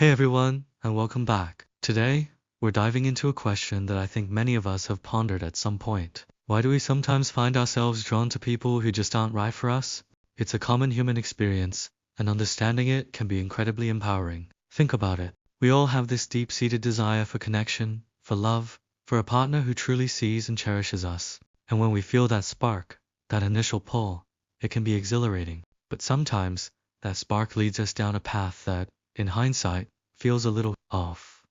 Hey everyone, and welcome back. Today, we're diving into a question that I think many of us have pondered at some point. Why do we sometimes find ourselves drawn to people who just aren't right for us? It's a common human experience, and understanding it can be incredibly empowering. Think about it. We all have this deep-seated desire for connection, for love, for a partner who truly sees and cherishes us. And when we feel that spark, that initial pull, it can be exhilarating. But sometimes, that spark leads us down a path that, in hindsight, feels a little off.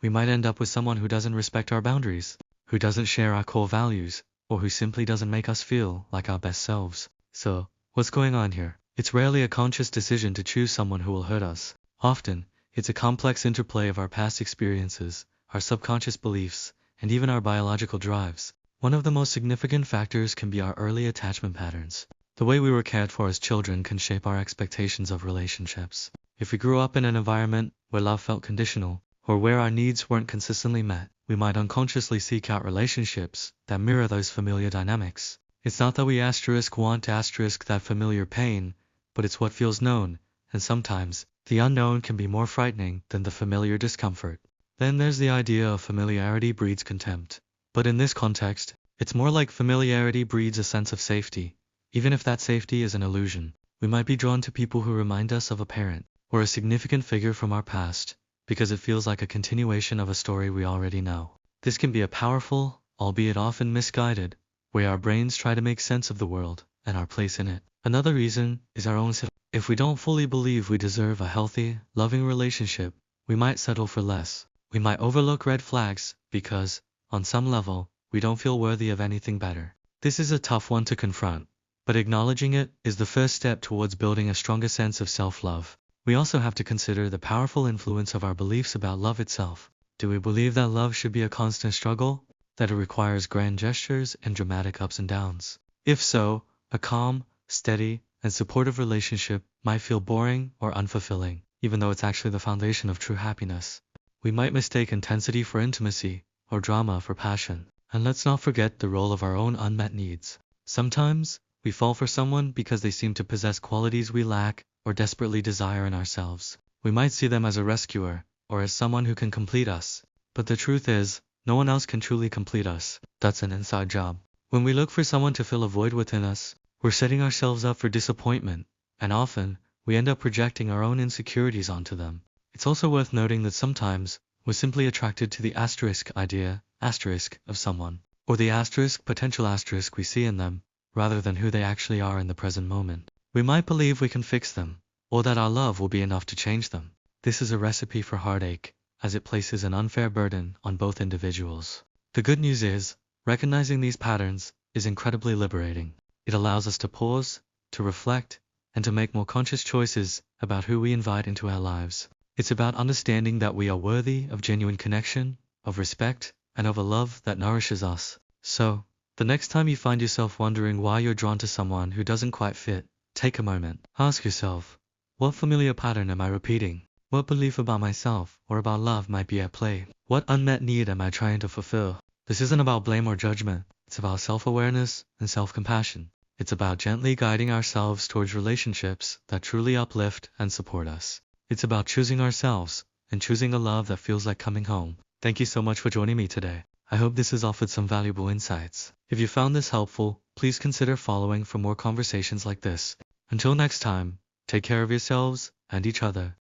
We might end up with someone who doesn't respect our boundaries, who doesn't share our core values, or who simply doesn't make us feel like our best selves. So, what's going on here? It's rarely a conscious decision to choose someone who will hurt us. Often, it's a complex interplay of our past experiences, our subconscious beliefs, and even our biological drives. One of the most significant factors can be our early attachment patterns. The way we were cared for as children can shape our expectations of relationships. If we grew up in an environment where love felt conditional, or where our needs weren't consistently met, we might unconsciously seek out relationships that mirror those familiar dynamics. It's not that we want that familiar pain, but it's what feels known, and sometimes, the unknown can be more frightening than the familiar discomfort. Then there's the idea of familiarity breeds contempt. But in this context, it's more like familiarity breeds a sense of safety, even if that safety is an illusion. We might be drawn to people who remind us of a parent, or a significant figure from our past, because it feels like a continuation of a story we already know. This can be a powerful, albeit often misguided, way our brains try to make sense of the world and our place in it. Another reason is our own self. If we don't fully believe we deserve a healthy, loving relationship, we might settle for less. We might overlook red flags because, on some level, we don't feel worthy of anything better. This is a tough one to confront, but acknowledging it is the first step towards building a stronger sense of self-love. We also have to consider the powerful influence of our beliefs about love itself. Do we believe that love should be a constant struggle? That it requires grand gestures and dramatic ups and downs? If so, a calm, steady, and supportive relationship might feel boring or unfulfilling, even though it's actually the foundation of true happiness. We might mistake intensity for intimacy, or drama for passion. And let's not forget the role of our own unmet needs. Sometimes, we fall for someone because they seem to possess qualities we lack, or desperately desire in ourselves. We might see them as a rescuer, or as someone who can complete us. But the truth is, no one else can truly complete us. That's an inside job. When we look for someone to fill a void within us, we're setting ourselves up for disappointment, and often, we end up projecting our own insecurities onto them. It's also worth noting that sometimes, we're simply attracted to the idea of someone, or the potential we see in them, rather than who they actually are in the present moment. We might believe we can fix them, or that our love will be enough to change them. This is a recipe for heartache, as it places an unfair burden on both individuals. The good news is, recognizing these patterns is incredibly liberating. It allows us to pause, to reflect, and to make more conscious choices about who we invite into our lives. It's about understanding that we are worthy of genuine connection, of respect, and of a love that nourishes us. So, the next time you find yourself wondering why you're drawn to someone who doesn't quite fit, take a moment. Ask yourself, what familiar pattern am I repeating? What belief about myself or about love might be at play? What unmet need am I trying to fulfill? This isn't about blame or judgment. It's about self-awareness and self-compassion. It's about gently guiding ourselves towards relationships that truly uplift and support us. It's about choosing ourselves and choosing a love that feels like coming home. Thank you so much for joining me today. I hope this has offered some valuable insights. If you found this helpful, please consider following for more conversations like this. Until next time, take care of yourselves and each other.